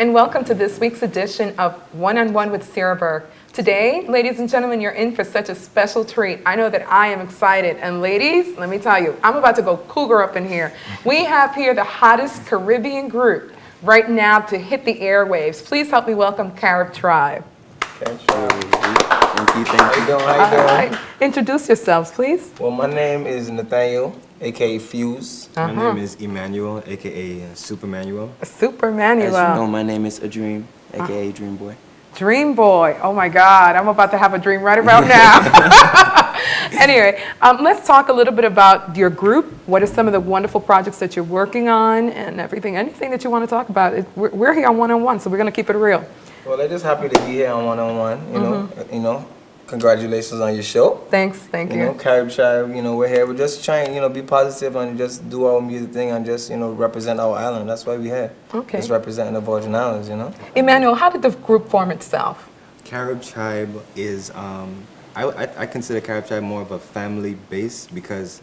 and welcome to this week's edition of One-on-One with Cira Burke. Today, ladies and gentlemen, you're in for such a special treat. I know that I am excited, and ladies, let me tell you, I'm about to go cougar up in here. We have here the hottest Caribbean group right now to hit the airwaves. Please help me welcome Carib Tribe. Thank you. How you doing? Right. Introduce yourselves, please. Well, my name is Nathaniel, aka Fuse. My name is Emmanuel, aka Supermanuel. Supermanuel. As you know, my name is A Dream, aka Dream Boy. Dream Boy. Oh my God, I'm about to have a dream right about now. Anyway, let's talk a little bit about your group. What are some of the wonderful projects that you're working on and everything? Anything that you want to talk about. We're here on One-on-One, so we're going to keep it real. Well, they're just happy to be here on One-on-One. You know, congratulations on your show. Thanks, thank you. You know, Carib Tribe. You know, we're here. We're just trying, be positive and just do our music thing and just, represent our island. That's why we're here. Okay. Just representing the Virgin Islands. Emmanuel, how did the group form itself? Carib Tribe is, I consider Carib Tribe more of a family base because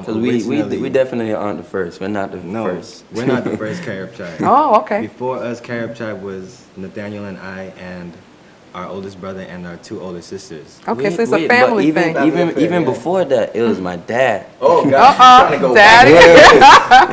we definitely aren't the first. We're not the first. We're not the first Carib Tribe. Oh, okay. Before us, Carib Tribe was Nathaniel and I and our oldest brother and our two older sisters. Okay, so it's a family thing. Even before that, it was my dad. Oh, God. Trying to go Daddy.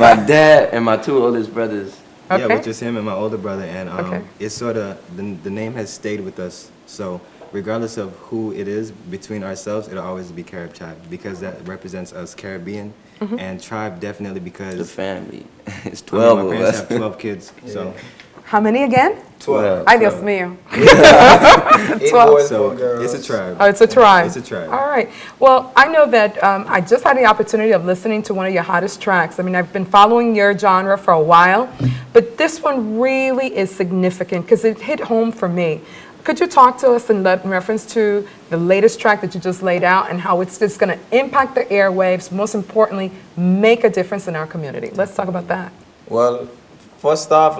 My dad and my two oldest brothers. Okay. Yeah, which is him and my older brother. And Okay. it's sort of, the name has stayed with us. So regardless of who it is between ourselves, it'll always be Carib Tribe because that represents us Caribbean. And Tribe definitely because The family. It's 12 my of parents us. have 12 kids. So How many again? 12. Ay, Dios mío. 8 12. boys, 4 So girls. it's a tribe. Oh, it's a tribe. It's a tribe. All right. Well, I know that I just had the opportunity of listening to one of your hottest tracks. I mean, I've been following your genre for a while, but this one really is significant because it hit home for me. Could you talk to us in reference to the latest track that you just laid out and how it's just going to impact the airwaves, most importantly, make a difference in our community? Let's talk about that. Well, first off,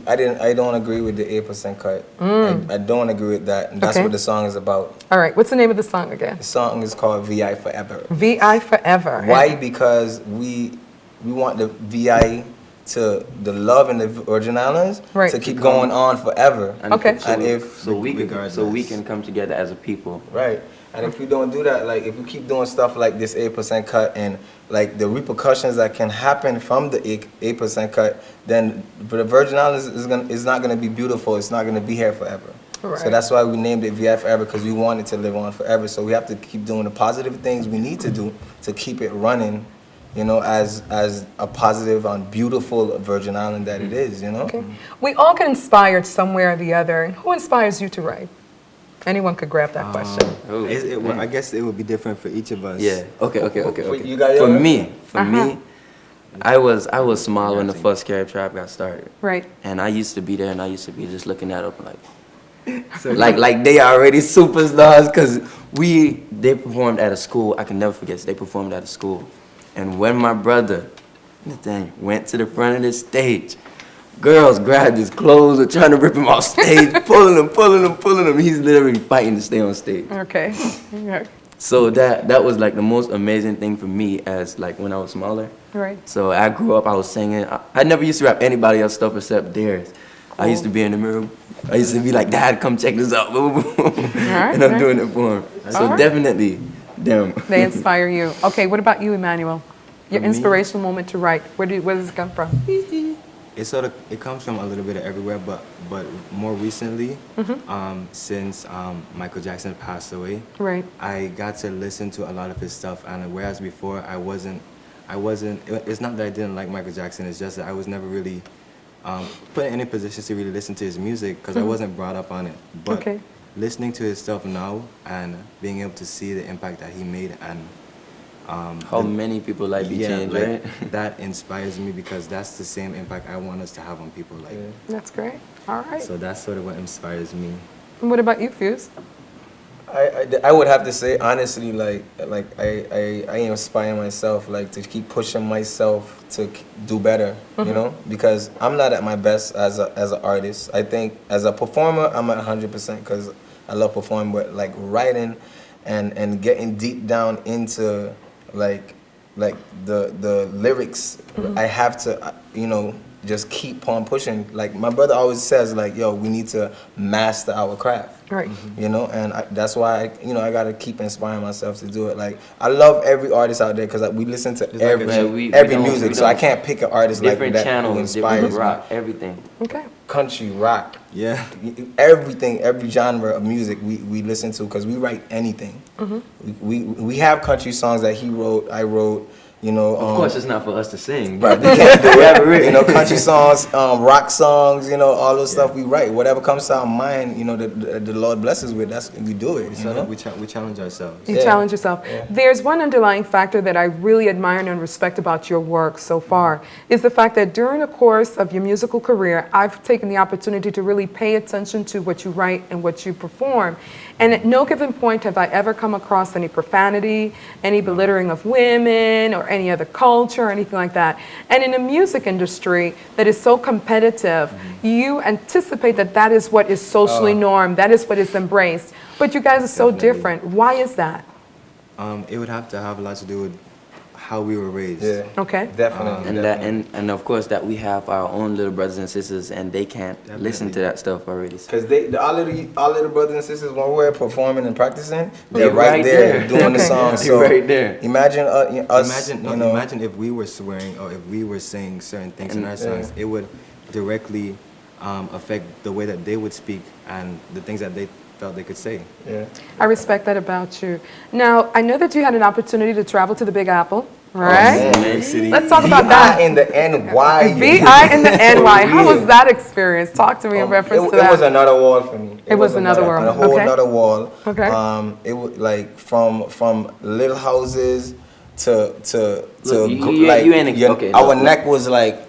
I don't agree with the 8% cut. I don't agree with that. And that's Okay. what the song is about. All right. What's the name of the song again? The song is called VI Forever. VI Forever. Why? Because we want the VI to the love in the Virgin Islands Right. to keep going on forever. And Okay. And if so we can come together as a people. right, and if we don't do that, if we keep doing stuff like this 8% cut and the repercussions that can happen from the 8% cut, then the Virgin Islands is not gonna be beautiful. It's not gonna be here forever. Right. So that's why we named it VI Forever, because we want it to live on forever. So we have to keep doing the positive things we need to do to keep it running, as a positive and beautiful Virgin Island that it is, Okay. We all get inspired somewhere or the other. Who inspires you to write? Anyone could grab that question. Well, I guess it would be different for each of us. Yeah. Okay. You got For yours? me, I was small when the first Carib Tribe got started. Right. And I used to be there, and I used to be just looking at them like they already superstars, because they performed at a school. I can never forget. They performed at a school, and when my brother Nathaniel went to the front of the stage, girls grabbed his clothes, were trying to rip him off stage, pulling him. He's literally fighting to stay on stage. Okay. Yeah. So that was the most amazing thing for me as when I was smaller. Right. So I grew up, I was singing. I never used to rap anybody else's stuff except theirs. I used to be in the mirror. I used to be like, Dad, come check this out. And I'm doing it for him. So definitely them. They inspire you. Okay, what about you, Emmanuel? Your For me? inspirational moment to write. Where does it come from? It comes from a little bit of everywhere, but more recently, since Michael Jackson passed away, Right. I got to listen to a lot of his stuff, and whereas before I wasn't. It's not that I didn't like Michael Jackson. It's just that I was never really put in any positions to really listen to his music because I wasn't brought up on it. But Okay. listening to his stuff now and being able to see the impact that he made and How many people be changed, right? that inspires me because that's the same impact I want us to have on people. That's great. All right. So that's sort of what inspires me. And what about you, Fuse? I would have to say honestly, I inspire myself, to keep pushing myself to do better, because I'm not at my best as an artist. I think as a performer, I'm at 100% because I love performing, but writing and getting deep down into the lyrics, I have to just keep on pushing. Like my brother always says, like, yo, we need to master our craft. Right. You know, and that's why I gotta keep inspiring myself to do it. Like I love every artist out there because we listen to every music, so I can't pick an artist like that different channels, who inspires different me. rock, everything. Okay. Country, rock, Yeah. everything, every genre of music we listen to because we write anything. We have country songs that he wrote, I wrote. You know, Of course, it's not for us to sing. right, we can't do it. You know, country songs, rock songs, you know, all those stuff we write. Whatever comes to our mind, you know, the Lord blesses with, we do it. You know, we challenge ourselves. You challenge yourself. Yeah. There's one underlying factor that I really admire and respect about your work so far is the fact that during the course of your musical career, I've taken the opportunity to really pay attention to what you write and what you perform. And at no given point have I ever come across any profanity, any belittling of women, or any other culture, or anything like that. And in a music industry that is so competitive, you anticipate that that is what is socially normed, that is what is embraced. But you guys are so different. Why is that? It would have to have a lot to do with how we were raised. Yeah, Okay. definitely. And of course that we have our own little brothers and sisters, and they can't listen to that stuff already. Because our little brothers and sisters, when we're performing and practicing, they're right there doing the song. Okay. So Right there. imagine us, Imagine if we were swearing or if we were saying certain things in our songs, it would directly affect the way that they would speak and the things that they felt they could say. Yeah. I respect that about you. Now, I know that you had an opportunity to travel to the Big Apple, right? man. Let's talk about that. VI in the NY. VI in the NY. How was that experience? Talk to me in reference to that. It was another wall for me. It was another world. A whole Okay. another wall. Okay. It was like from little houses to Look, like you ain't okay, our look. neck was like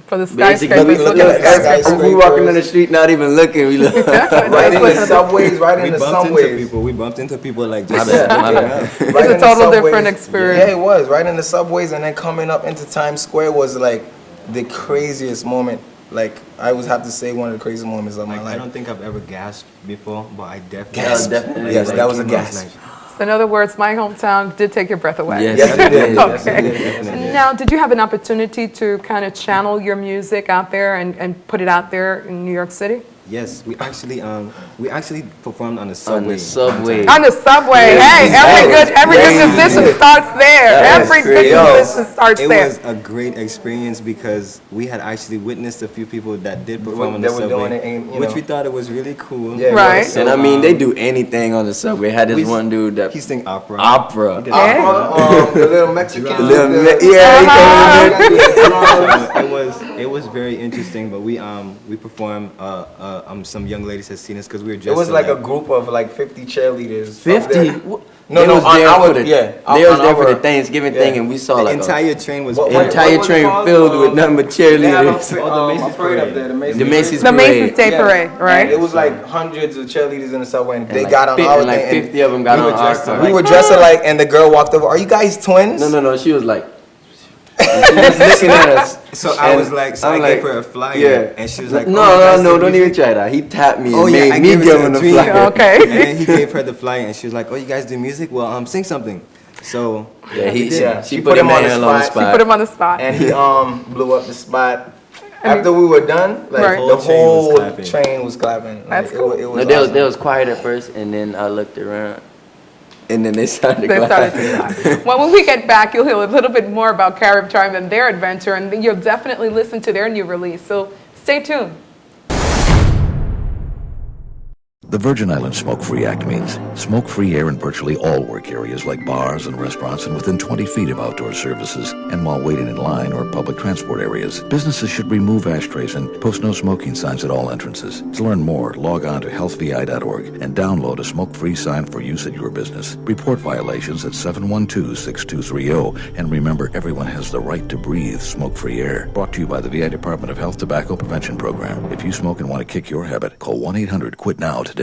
For the Basically, skyscrapers. look looking at at that skyscrapers. skyscraper. We walking on the street, not even looking. We look. right in the subways, right We in the bumped into subways. people. We bumped into people like My just bad, my bad. Right It's a in the total subways. different experience. Yeah, it was right in the subways, and then coming up into Times Square was like the craziest moment. Like I would have to say one of the craziest moments of my Like, I life. don't think I've ever gasped before, but I definitely Gasped. definitely. Yes, Like, that was a came out gasp. like- So in other words, my hometown did take your breath away. Yes, Yes, it did. yes, Yes, it Okay. did. Definitely. Now, did you have an opportunity to kind of channel your music out there and put it out there in New York City? Yes, we actually performed on the On subway. the subway. On the subway. Hey, every good musician starts there. That's Every good crazy. musician starts It there. was a great experience because we had actually witnessed a few people that did perform on That the were subway, doing it in, you which know. we thought it was really cool. Yeah, Right. so, And I mean, they do anything on the subway. Had this we- one dude that He sang opera. opera. He did Yeah. the little Mexican. Little the- me- yeah, he came in there. It was very interesting, but we performed. Some young ladies had seen us because we were dressed. It was like a alike. group of like 50 cheerleaders. up 50? there. No, They no, was on there our- for the, yeah, they was on there for our- the Thanksgiving yeah. thing, and we saw The like entire train was. What- the what- entire was it train called? filled with nothing but They have cheerleaders. a Macy's parade up parade. there. The Macy's The Macy's The Macy's parade. Day Yeah. Parade, right? It was like hundreds of cheerleaders in the subway, and they like got on our like thing. and 50 of them got we on were our dressed car. we were dressed alike, and the girl walked over. Are you guys twins? No. She was like, and she was looking at us. So I And was like, so I'm I gave her a flyer, yeah. and she was like, no, oh, you guys do don't even music? try that. He tapped me and Oh yeah, made I me gave give it to him the Trina. flyer. Okay. And then he gave her the flyer, and she was like, "Oh, you guys do music? Well, sing something." So Yeah, She she put put him him on the on spot. the She spot. Put him on the spot. And he blew up the spot. I mean- After we were done, like Right. the The whole whole train was clapping. train was clapping. Like, That's cool. It was No, they awesome. was quiet at first, and then I looked around, and then they started. They started clapping. to clap. Well, when we get back, you'll hear a little bit more about Carib Tribe and their adventure, and you'll definitely listen to their new release. So stay tuned. The Virgin Islands Smoke-Free Act means smoke-free air in virtually all work areas like bars and restaurants and within 20 feet of outdoor services and while waiting in line or public transport areas. Businesses should remove ashtrays and post no smoking signs at all entrances. To learn more, log on to healthvi.org and download a smoke-free sign for use at your business. Report violations at 712-6230 and remember everyone has the right to breathe smoke-free air. Brought to you by the VI Department of Health Tobacco Prevention Program. If you smoke and want to kick your habit, call 1-800-QUIT-NOW today.